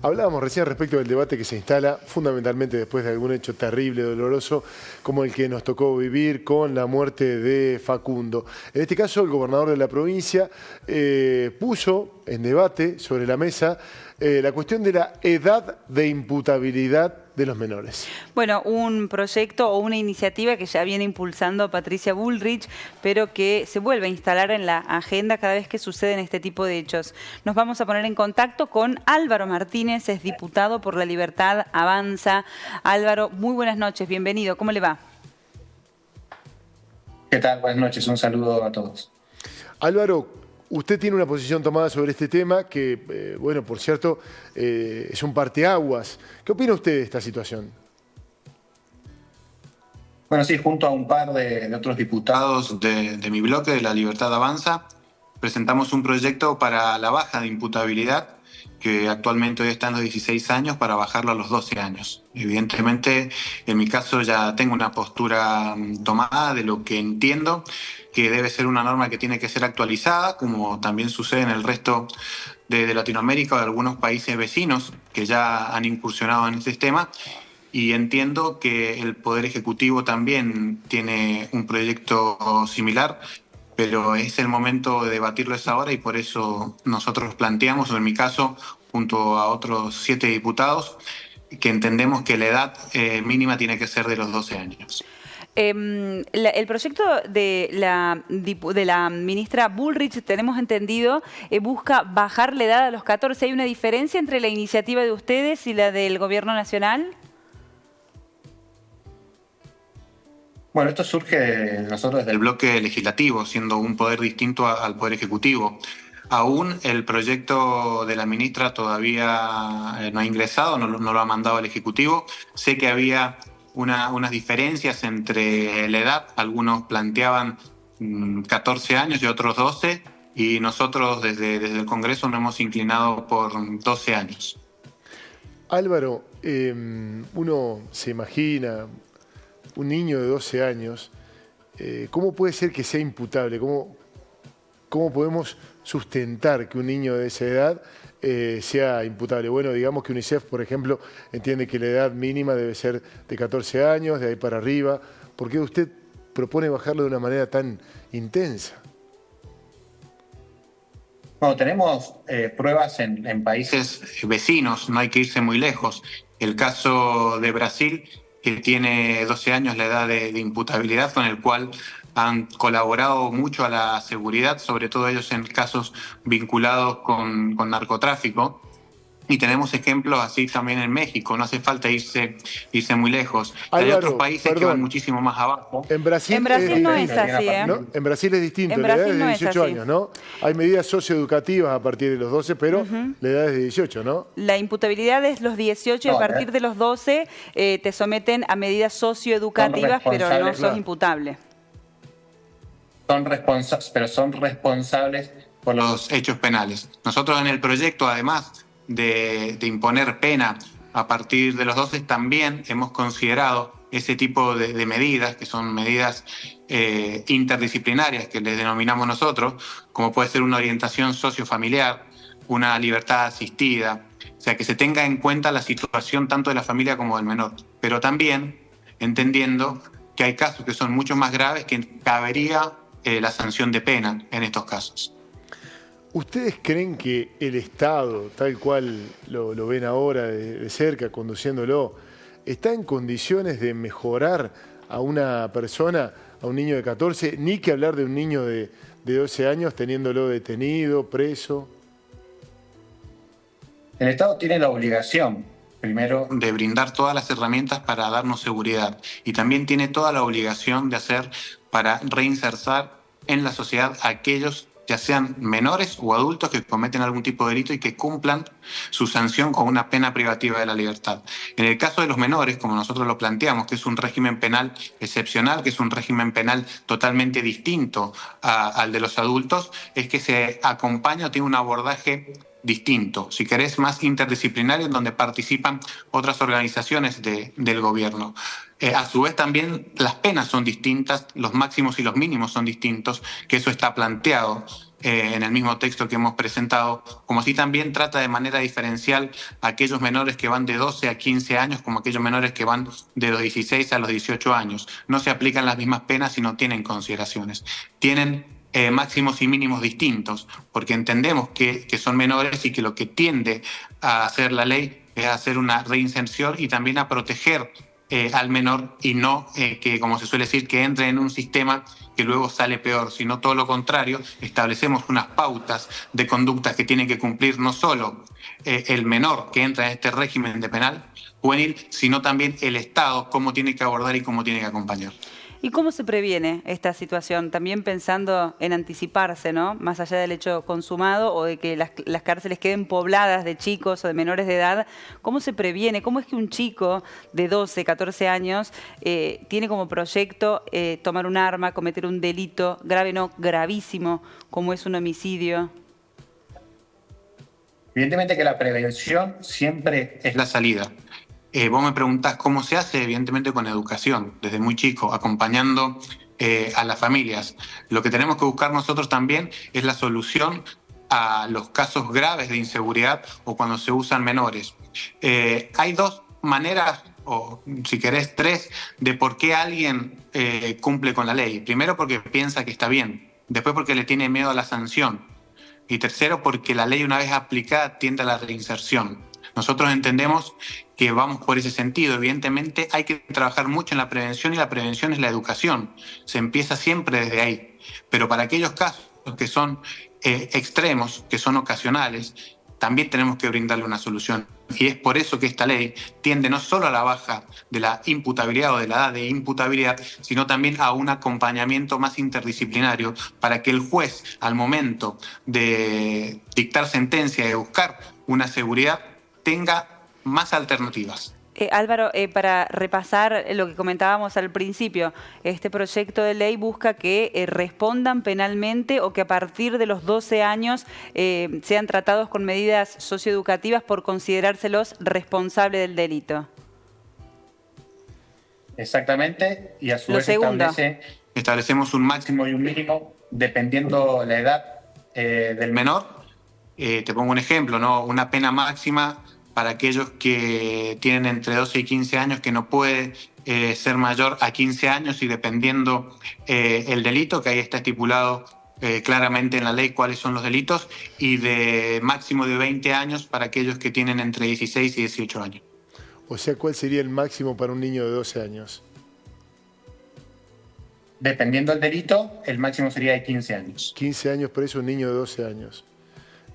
Hablábamos recién respecto del debate que se instala fundamentalmente después de algún hecho terrible, doloroso, como el que nos tocó vivir con la muerte de Facundo. En este caso, el gobernador de la provincia puso en debate sobre la mesa la cuestión de la edad de imputabilidad de los menores. Bueno, un proyecto o una iniciativa que ya viene impulsando Patricia Bullrich, pero que se vuelve a instalar en la agenda cada vez que suceden este tipo de hechos. Nos vamos a poner en contacto con Álvaro Martínez, es diputado por La Libertad Avanza. Álvaro, muy buenas noches, bienvenido, ¿cómo le va? ¿Qué tal? Buenas noches, un saludo a todos. Álvaro, usted tiene una posición tomada sobre este tema que, bueno, por cierto, es un parteaguas. ¿Qué opina usted de esta situación? Bueno, sí, junto a un par de otros diputados de mi bloque, de La Libertad Avanza, presentamos un proyecto para la baja de imputabilidad, que actualmente hoy está en los 16 años, para bajarlo a los 12 años. Evidentemente, en mi caso ya tengo una postura tomada de lo que entiendo que debe ser una norma que tiene que ser actualizada, como también sucede en el resto de Latinoamérica o de algunos países vecinos que ya han incursionado en este tema. Y entiendo que el Poder Ejecutivo también tiene un proyecto similar, pero es el momento de debatirlo ahora y por eso nosotros planteamos, o en mi caso, junto a otros 7 diputados, que entendemos que la edad mínima tiene que ser de los 12 años. El proyecto de la ministra Bullrich, tenemos entendido, busca bajar la edad a los 14. ¿Hay una diferencia entre la iniciativa de ustedes y la del Gobierno Nacional? Bueno, esto surge de nosotros desde el bloque legislativo, siendo un poder distinto al Poder Ejecutivo. Aún el proyecto de la ministra todavía no ha ingresado, no lo ha mandado al Ejecutivo. Sé que había unas diferencias entre la edad, algunos planteaban 14 años y otros 12, y nosotros desde el Congreso nos hemos inclinado por 12 años. Álvaro, uno se imagina un niño de 12 años, ¿cómo puede ser que sea imputable? ¿Cómo podemos sustentar que un niño de esa edad sea imputable? Bueno, digamos que UNICEF, por ejemplo, entiende que la edad mínima debe ser de 14 años, de ahí para arriba. ¿Por qué usted propone bajarlo de una manera tan intensa? Bueno, tenemos pruebas en países vecinos, no hay que irse muy lejos. El caso de Brasil, que tiene 12 años la edad de imputabilidad, con el cual han colaborado mucho a la seguridad, sobre todo ellos en casos vinculados con narcotráfico. Y tenemos ejemplos así también en México, no hace falta irse muy lejos. Álvaro, hay otros países que van muchísimo más abajo. En Brasil no es así, ¿eh? ¿no? En Brasil es distinto, en la edad Brasil es de no 18 es años, ¿no? Hay medidas socioeducativas a partir de los 12, pero la edad es de 18, ¿no? La imputabilidad es los 18 y a partir de los 12 te someten a medidas socioeducativas, pero no sos imputable. Pero son responsables por los hechos penales. Nosotros en el proyecto, además de imponer pena a partir de los 12, también hemos considerado ese tipo de medidas, que son medidas interdisciplinarias, que les denominamos nosotros, como puede ser una orientación sociofamiliar, una libertad asistida, o sea, que se tenga en cuenta la situación tanto de la familia como del menor, pero también entendiendo que hay casos que son mucho más graves, que cabería la sanción de pena en estos casos. ¿Ustedes creen que el Estado, tal cual lo ven ahora de cerca, conduciéndolo, está en condiciones de mejorar a una persona, a un niño de 14, ni que hablar de un niño de 12 años teniéndolo detenido, preso? El Estado tiene la obligación, primero, de brindar todas las herramientas para darnos seguridad, y también tiene toda la obligación de hacer para reinsertar en la sociedad a aquellos, ya sean menores o adultos, que cometen algún tipo de delito y que cumplan su sanción con una pena privativa de la libertad. En el caso de los menores, como nosotros lo planteamos, que es un régimen penal excepcional, que es un régimen penal totalmente distinto al de los adultos, es que se acompaña o tiene un abordaje distinto, si querés, más interdisciplinario, en donde participan otras organizaciones del gobierno. A su vez también las penas son distintas, los máximos y los mínimos son distintos, que eso está planteado en el mismo texto que hemos presentado, como así también trata de manera diferencial a aquellos menores que van de 12 a 15 años como aquellos menores que van de los 16 a los 18 años. No se aplican las mismas penas y no tienen consideraciones. Tienen máximos y mínimos distintos, porque entendemos que son menores y que lo que tiende a hacer la ley es hacer una reinserción y también a proteger al menor y no que, como se suele decir, que entre en un sistema que luego sale peor, sino todo lo contrario, establecemos unas pautas de conductas que tiene que cumplir no solo el menor que entra en este régimen de penal juvenil, sino también el Estado, cómo tiene que abordar y cómo tiene que acompañar. ¿Y cómo se previene esta situación? También pensando en anticiparse, ¿no? Más allá del hecho consumado o de que las cárceles queden pobladas de chicos o de menores de edad, ¿cómo se previene? ¿Cómo es que un chico de 12, 14 años tiene como proyecto tomar un arma, cometer un delito grave, no gravísimo, como es un homicidio? Evidentemente que la prevención siempre es la salida. Vos me preguntás cómo se hace, evidentemente con educación, desde muy chico, acompañando a las familias. Lo que tenemos que buscar nosotros también es la solución a los casos graves de inseguridad o cuando se usan menores. Hay dos maneras, o si querés tres, de por qué alguien cumple con la ley. Primero porque piensa que está bien, después porque le tiene miedo a la sanción y tercero porque la ley una vez aplicada tiende a la reinserción. Nosotros entendemos que vamos por ese sentido. Evidentemente hay que trabajar mucho en la prevención y la prevención es la educación. Se empieza siempre desde ahí. Pero para aquellos casos que son extremos, que son ocasionales, también tenemos que brindarle una solución. Y es por eso que esta ley tiende no solo a la baja de la imputabilidad o de la edad de imputabilidad, sino también a un acompañamiento más interdisciplinario para que el juez, al momento de dictar sentencia y de buscar una seguridad, tenga más alternativas. Álvaro, para repasar lo que comentábamos al principio, este proyecto de ley busca que respondan penalmente o que a partir de los 12 años sean tratados con medidas socioeducativas por considerárselos responsables del delito. Exactamente, y a su vez establecemos un máximo y un mínimo dependiendo la edad del menor. Te pongo un ejemplo, ¿no? Una pena máxima para aquellos que tienen entre 12 y 15 años que no puede ser mayor a 15 años y dependiendo el delito, que ahí está estipulado claramente en la ley cuáles son los delitos, y de máximo de 20 años para aquellos que tienen entre 16 y 18 años. O sea, ¿cuál sería el máximo para un niño de 12 años? Dependiendo del delito, el máximo sería de 15 años. 15 años, por eso un niño de 12 años.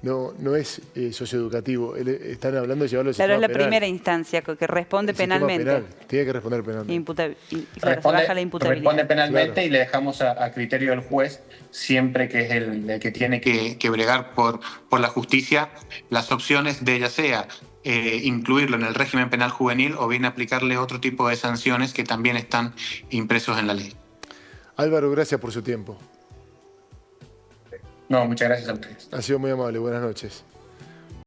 No es socioeducativo. Están hablando de llevarlo al sistema penal. Claro, es la primera instancia que responde penalmente. Penal. Tiene que responder penalmente. Responde penalmente, claro. Y le dejamos a criterio del juez, siempre que es el que tiene que bregar por la justicia, las opciones de ya sea incluirlo en el régimen penal juvenil o bien aplicarle otro tipo de sanciones que también están impresos en la ley. Álvaro, gracias por su tiempo. No, muchas gracias a ustedes. Ha sido muy amable. Buenas noches.